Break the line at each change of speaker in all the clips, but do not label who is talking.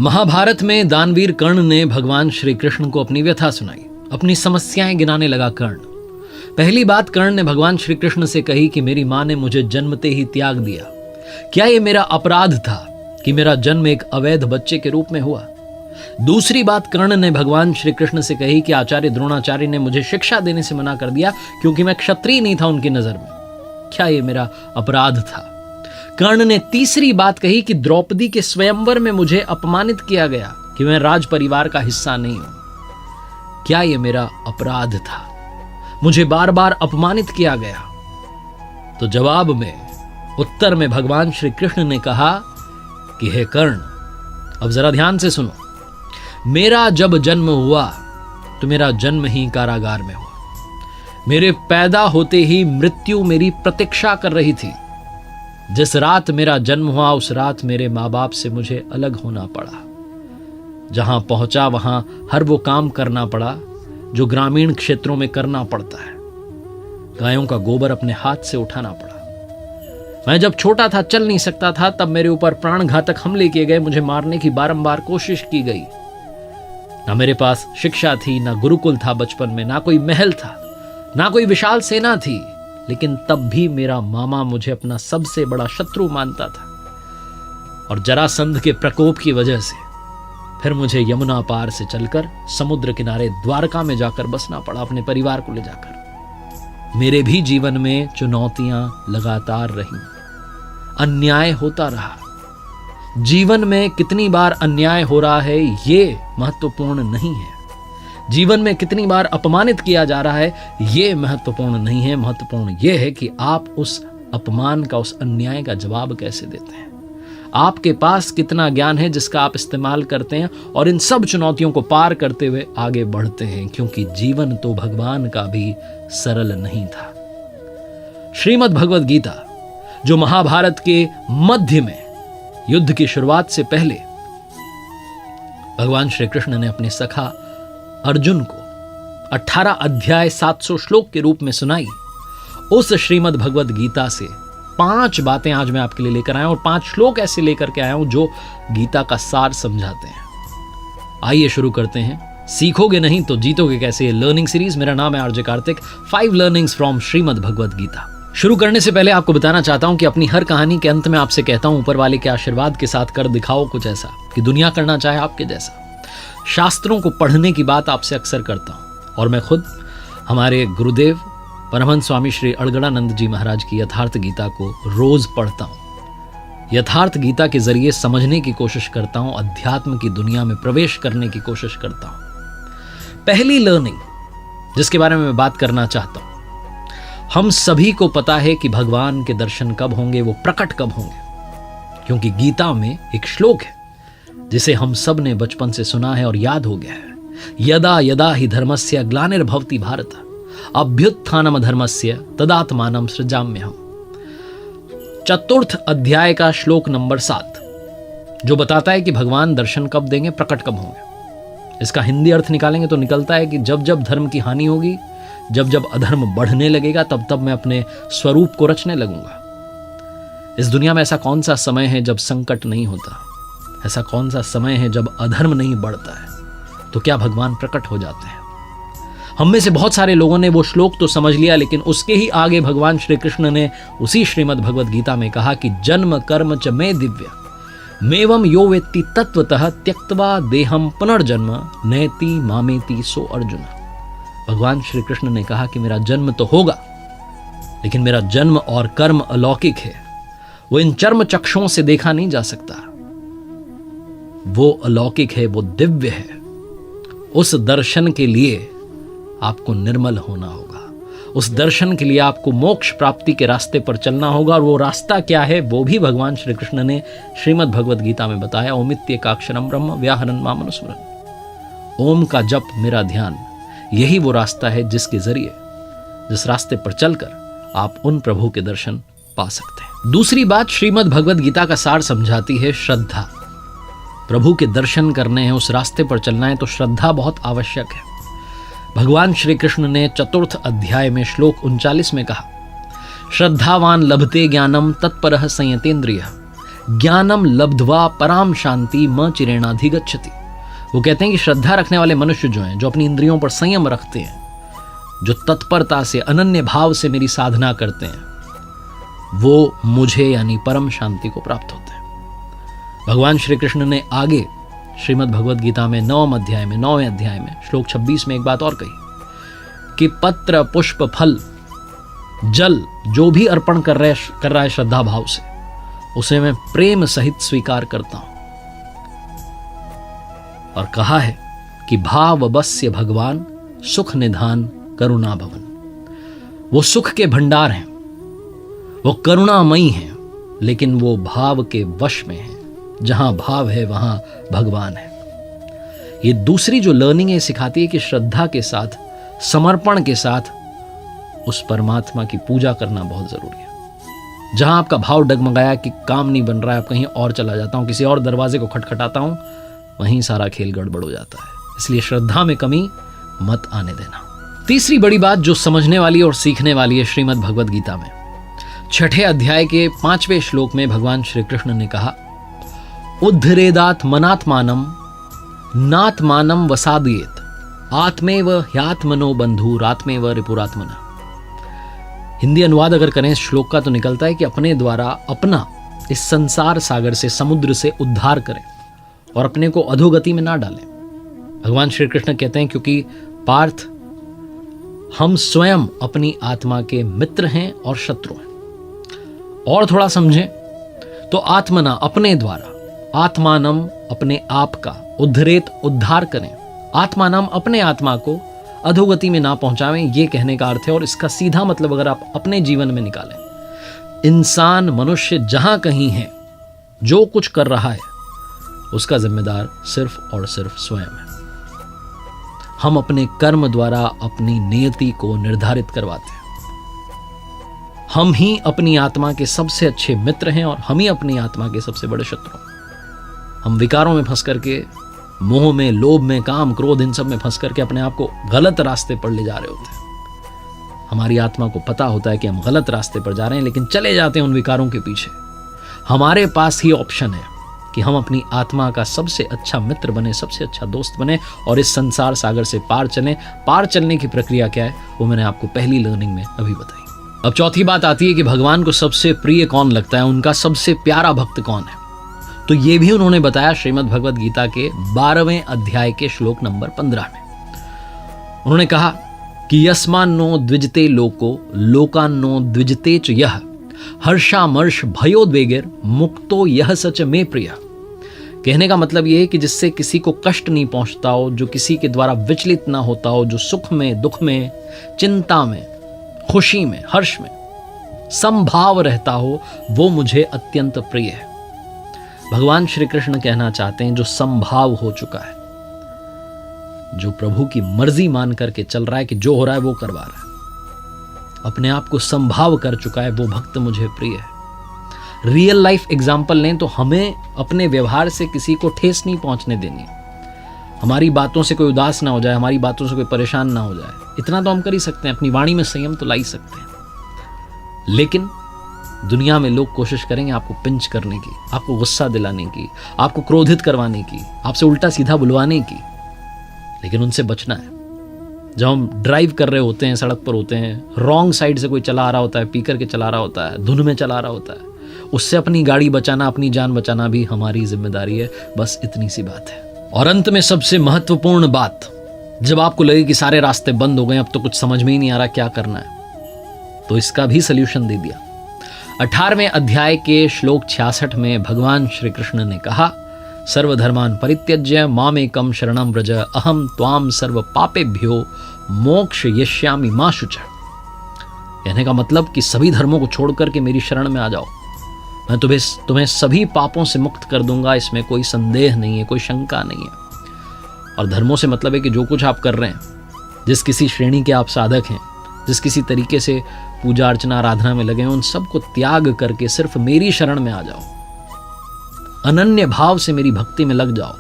महाभारत में दानवीर कर्ण ने भगवान श्री कृष्ण को अपनी व्यथा सुनाई, अपनी समस्याएं गिनाने लगा कर्ण। पहली बात कर्ण ने भगवान श्री कृष्ण से कही कि मेरी मां ने मुझे जन्मते ही त्याग दिया। क्या यह मेरा अपराध था कि मेरा जन्म एक अवैध बच्चे के रूप में हुआ? दूसरी बात कर्ण ने भगवान श्री कृष्ण से कही कि आचार्य द्रोणाचार्य ने मुझे शिक्षा देने से मना कर दिया क्योंकि मैं क्षत्रिय नहीं था उनकी नजर में। क्या यह मेरा अपराध था? कर्ण ने तीसरी बात कही कि द्रौपदी के स्वयंवर में मुझे अपमानित किया गया कि मैं राज परिवार का हिस्सा नहीं हूं। क्या यह मेरा अपराध था? मुझे बार बार अपमानित किया गया। तो जवाब में, उत्तर में भगवान श्री कृष्ण ने कहा कि हे कर्ण, अब जरा ध्यान से सुनो। मेरा जब जन्म हुआ तो मेरा जन्म ही कारागार में हुआ। मेरे पैदा होते ही मृत्यु मेरी प्रतीक्षा कर रही थी। जिस रात मेरा जन्म हुआ उस रात मेरे माँ बाप से मुझे अलग होना पड़ा। जहां पहुंचा वहां हर वो काम करना पड़ा जो ग्रामीण क्षेत्रों में करना पड़ता है। गायों का गोबर अपने हाथ से उठाना पड़ा। मैं जब छोटा था, चल नहीं सकता था, तब मेरे ऊपर प्राणघातक हमले किए गए। मुझे मारने की बारंबार कोशिश की गई। ना मेरे पास शिक्षा थी, ना गुरुकुल था बचपन में, ना कोई महल था, ना कोई विशाल सेना थी, लेकिन तब भी मेरा मामा मुझे अपना सबसे बड़ा शत्रु मानता था। और जरासंध के प्रकोप की वजह से फिर मुझे यमुना पार से चलकर समुद्र किनारे द्वारका में जाकर बसना पड़ा, अपने परिवार को ले जाकर। मेरे भी जीवन में चुनौतियां लगातार रहीं, अन्याय होता रहा। जीवन में कितनी बार अन्याय हो रहा है ये महत्वपूर्ण नहीं है। जीवन में कितनी बार अपमानित किया जा रहा है ये महत्वपूर्ण नहीं है। महत्वपूर्ण यह है कि आप उस अपमान का, उस अन्याय का जवाब कैसे देते हैं। आपके पास कितना ज्ञान है जिसका आप इस्तेमाल करते हैं और इन सब चुनौतियों को पार करते हुए आगे बढ़ते हैं, क्योंकि जीवन तो भगवान का भी सरल नहीं था। श्रीमद् भगवद गीता, जो महाभारत के मध्य में युद्ध की शुरुआत से पहले भगवान श्री कृष्ण ने अपने सखा अर्जुन को 18 अध्याय 700 श्लोक के रूप में सुनाई, उस श्रीमद् भगवद गीता से 5 बातें आज मैं आपके लिए लेकर आया हूं और 5 श्लोक ऐसे लेकर के आया हूं जो गीता का सार समझाते हैं। आइए शुरू करते हैं। सीखोगे नहीं तो जीतोगे कैसे, ये लर्निंग सीरीज। मेरा नाम है RJ Kartik. 5 learnings from Shrimad Bhagavad Gita. शुरू करने से पहले आपको बताना चाहता हूं कि अपनी हर कहानी के अंत में आपसे कहता हूं, ऊपर वाले के आशीर्वाद के साथ कर दिखाओ कुछ ऐसा कि दुनिया करना चाहे आपके जैसा। शास्त्रों को पढ़ने की बात आपसे अक्सर करता हूं और मैं खुद हमारे गुरुदेव परमहंस स्वामी श्री अड़गड़ानंद जी महाराज की यथार्थ गीता को रोज पढ़ता हूं। यथार्थ गीता के जरिए समझने की कोशिश करता हूं, अध्यात्म की दुनिया में प्रवेश करने की कोशिश करता हूं। पहली लर्निंग जिसके बारे में मैं बात करना चाहता हूं, हम सभी को पता है कि भगवान के दर्शन कब होंगे, वो प्रकट कब होंगे, क्योंकि गीता में एक श्लोक है जिसे हम सब ने बचपन से सुना है और याद हो गया है। यदा यदा हि धर्मस्य ग्लानिर्भवति भारत अभ्युत्थानम धर्मस्य तदात्मानं सृजाम्यहम्। चतुर्थ अध्याय का श्लोक नंबर 7 जो बताता है कि भगवान दर्शन कब देंगे, प्रकट कब होंगे। इसका हिंदी अर्थ निकालेंगे तो निकलता है कि जब जब धर्म की हानि होगी, जब जब अधर्म बढ़ने लगेगा, तब तब मैं अपने स्वरूप को रचने लगूंगा। इस दुनिया में ऐसा कौन सा समय है जब संकट नहीं होता? ऐसा कौन सा समय है जब अधर्म नहीं बढ़ता है? तो क्या भगवान प्रकट हो जाते हैं? हम में से बहुत सारे लोगों ने वो श्लोक तो समझ लिया, लेकिन उसके ही आगे भगवान श्री कृष्ण ने उसी श्रीमद् भगवद गीता में कहा कि जन्म कर्म च मे दिव्य मेवं यो वेत्ति तत्वतः त्यक्त्वा देहम पुनर्जन्म नयति मामेति सो अर्जुन। भगवान श्री कृष्ण ने कहा कि मेरा जन्म तो होगा, लेकिन मेरा जन्म और कर्म अलौकिक है। वो इन चर्म चक्षुओं से देखा नहीं जा सकता। वो अलौकिक है, वो दिव्य है। उस दर्शन के लिए आपको निर्मल होना होगा। उस दर्शन के लिए आपको मोक्ष प्राप्ति के रास्ते पर चलना होगा। और वो रास्ता क्या है वो भी भगवान श्री कृष्ण ने श्रीमद् भगवद गीता में बताया। ओमित्येकाक्षरं ब्रह्म व्याहरन् मामनुस्मरन्। ओम का जप, मेरा ध्यान, यही वो रास्ता है जिसके जरिए, जिस रास्ते पर चलकर आप उन प्रभु के दर्शन पा सकते हैं। दूसरी बात श्रीमद् भगवद गीता का सार समझाती है श्रद्धा। प्रभु के दर्शन करने हैं, उस रास्ते पर चलना है तो श्रद्धा बहुत आवश्यक है। भगवान श्री कृष्ण ने चतुर्थ अध्याय में श्लोक 39 में कहा, श्रद्धावान लभते ज्ञानम तत्परः संयतेन्द्रियः ज्ञानम लब्ध्वा पराम शांति म चिरेणाधिगच्छति। वो कहते हैं कि श्रद्धा रखने वाले मनुष्य जो हैं, जो अपनी इंद्रियों पर संयम रखते हैं, जो तत्परता से अनन्य भाव से मेरी साधना करते हैं, वो मुझे यानी परम शांति को प्राप्त होते हैं। भगवान श्री कृष्ण ने आगे श्रीमद् भगवद गीता में 9वें अध्याय में श्लोक 26 में एक बात और कही कि पत्र पुष्प फल जल जो भी अर्पण कर रहा है श्रद्धा भाव से, उसे मैं प्रेम सहित स्वीकार करता हूं। और कहा है कि भाव बस्य भगवान सुख निधान करुणा भवन। वो सुख के भंडार हैं, वो करुणामयी हैं, लेकिन वो भाव के वश में हैं। जहां भाव है वहां भगवान है। ये दूसरी जो लर्निंग है सिखाती है कि श्रद्धा के साथ, समर्पण के साथ उस परमात्मा की पूजा करना बहुत जरूरी है। जहां आपका भाव डगमगाया कि काम नहीं बन रहा है, आप कहीं और चला जाता हूं, किसी और दरवाजे को खटखटाता हूं, वहीं सारा खेल गड़बड़ हो जाता है। इसलिए श्रद्धा में कमी मत आने देना। तीसरी बड़ी बात जो समझने वाली और सीखने वाली है श्रीमद् भगवद गीता में, 6 अध्याय के 5वें श्लोक में भगवान श्री कृष्ण ने कहा, उद्धरेदात मनात्मानम नात्मानम वसादयेत आत्मेव ह्यात्मनो बंधुरात्मेव रिपुरात्मना। हिंदी अनुवाद अगर करें इस श्लोक का तो निकलता है कि अपने द्वारा अपना इस संसार सागर से, समुद्र से उद्धार करें और अपने को अधोगति में ना डालें। भगवान श्री कृष्ण कहते हैं क्योंकि पार्थ, हम स्वयं अपनी आत्मा के मित्र हैं और शत्रु हैं। और थोड़ा समझें तो आत्मना अपने द्वारा, आत्मानम अपने आप का, उद्धरेत उद्धार करें, आत्मानम अपने आत्मा को अधोगति में ना पहुंचावें, ये कहने का अर्थ है। और इसका सीधा मतलब अगर आप अपने जीवन में निकालें, इंसान मनुष्य जहां कहीं है, जो कुछ कर रहा है, उसका जिम्मेदार सिर्फ और सिर्फ स्वयं है। हम अपने कर्म द्वारा अपनी नियति को निर्धारित करवाते हैं। हम ही अपनी आत्मा के सबसे अच्छे मित्र हैं और हम ही अपनी आत्मा के सबसे बड़े शत्रु। हम विकारों में फंस करके, मोह में, लोभ में, काम, क्रोध, इन सब में फंस करके अपने आप को गलत रास्ते पर ले जा रहे होते हैं। हमारी आत्मा को पता होता है कि हम गलत रास्ते पर जा रहे हैं, लेकिन चले जाते हैं उन विकारों के पीछे। हमारे पास ही ऑप्शन है कि हम अपनी आत्मा का सबसे अच्छा मित्र बने, सबसे अच्छा दोस्त बने और इस संसार सागर से पार चलें। पार चलने की प्रक्रिया क्या है वो मैंने आपको पहली लर्निंग में अभी बताई। अब चौथी बात आती है कि भगवान को सबसे प्रिय कौन लगता है, उनका सबसे प्यारा भक्त कौन है। तो ये भी उन्होंने बताया श्रीमद् भगवद गीता के 12वें अध्याय के श्लोक नंबर 15 में। उन्होंने कहा कि यस्मान्नो द्विजते लोको लोकान्नो द्विजते च यह हर्षामर्ष भयोद्वेगेर मुक्तो यह सच में प्रिय। कहने का मतलब यह है कि जिससे किसी को कष्ट नहीं पहुंचता हो, जो किसी के द्वारा विचलित ना होता हो, जो सुख में, दुख में, चिंता में, खुशी में, हर्ष में समभाव रहता हो, वो मुझे अत्यंत प्रिय है। भगवान श्री कृष्ण कहना चाहते हैं जो समभाव हो चुका है, जो प्रभु की मर्जी मान करके चल रहा है कि जो हो रहा है वो करवा रहा है, अपने आप को संभाव कर चुका है, वो भक्त मुझे प्रिय है। रियल लाइफ एग्जाम्पल लें तो हमें अपने व्यवहार से किसी को ठेस नहीं पहुंचने देनी। हमारी बातों से कोई उदास ना हो जाए, हमारी बातों से कोई परेशान ना हो जाए, इतना तो हम कर ही सकते हैं। अपनी वाणी में संयम तो ला ही सकते हैं। लेकिन दुनिया में लोग कोशिश करेंगे आपको पिंच करने की, आपको गुस्सा दिलाने की, आपको क्रोधित करवाने की, आपसे उल्टा सीधा बुलवाने की। लेकिन उनसे बचना है। जब हम ड्राइव कर रहे होते हैं, सड़क पर होते हैं, रॉन्ग साइड से कोई चला आ रहा होता है, पी करके चला रहा होता है, धुन में चला रहा होता है, उससे अपनी गाड़ी बचाना, अपनी जान बचाना भी हमारी जिम्मेदारी है। बस इतनी सी बात है। और अंत में सबसे महत्वपूर्ण बात, जब आपको लगे कि सारे रास्ते बंद हो गए, अब तो कुछ समझ में ही नहीं आ रहा क्या करना है, तो इसका भी सल्यूशन दे दिया। 18वें अध्याय के श्लोक 66 में भगवान श्री कृष्ण ने कहा, सर्वधर्मान परित्यज्य मामेकम शरणं व्रज अहम त्वाम सर्व पापेभ्यो मोक्ष यश्यामि मा शुचः। कहने का मतलब कि सभी धर्मों को छोड़ करके मेरी शरण में आ जाओ, मैं तुम्हें सभी पापों से मुक्त कर दूंगा। इसमें कोई संदेह नहीं है, कोई शंका नहीं है। और धर्मों से मतलब है कि जो कुछ आप कर रहे हैं, जिस किसी श्रेणी के आप साधक हैं, जिस किसी तरीके से पूजा अर्चना आराधना में लगे हैं, उन सबको त्याग करके सिर्फ मेरी शरण में आ जाओ, अनन्य भाव से मेरी भक्ति में लग जाओ,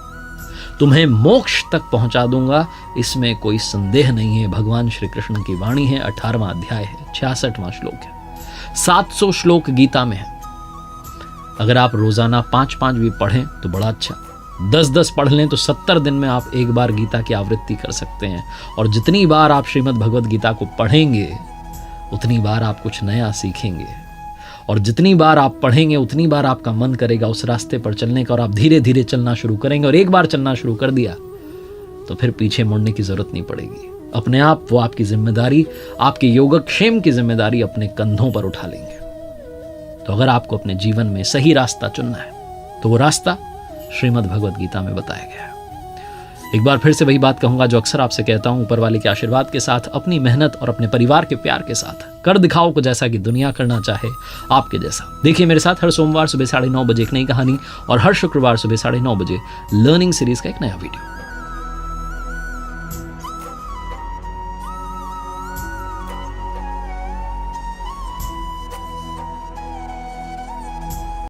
तुम्हें मोक्ष तक पहुंचा दूंगा। इसमें कोई संदेह नहीं है। भगवान श्री कृष्ण की वाणी है। 18वां अध्याय है, 66वां श्लोक है। 700 श्लोक गीता में है। अगर आप रोजाना 5-5 भी पढ़ें तो बड़ा अच्छा, 10-10 पढ़ लें तो 70 दिन में आप एक बार गीता की आवृत्ति कर सकते हैं। और जितनी बार आप श्रीमद् भगवद गीता को पढ़ेंगे उतनी बार आप कुछ नया सीखेंगे, और जितनी बार आप पढ़ेंगे उतनी बार आपका मन करेगा उस रास्ते पर चलने का, और आप धीरे धीरे चलना शुरू करेंगे। और एक बार चलना शुरू कर दिया तो फिर पीछे मुड़ने की जरूरत नहीं पड़ेगी। अपने आप वो आपकी जिम्मेदारी, आपके योगक्षेम की जिम्मेदारी अपने कंधों पर उठा लेंगे। तो अगर आपको अपने जीवन में सही रास्ता चुनना है तो वो रास्ता श्रीमद् भगवद गीता में बताया गया है। एक बार फिर से वही बात कहूंगा जो अक्सर आपसे कहता हूं, ऊपर वाले के आशीर्वाद के साथ, अपनी मेहनत और अपने परिवार के प्यार के साथ कर दिखाओ को जैसा कि दुनिया करना चाहे आपके जैसा। देखिए मेरे साथ हर सोमवार सुबह 9:30 बजे एक नई कहानी और हर शुक्रवार सुबह 9:30 बजे लर्निंग सीरीज का एक नया वीडियो।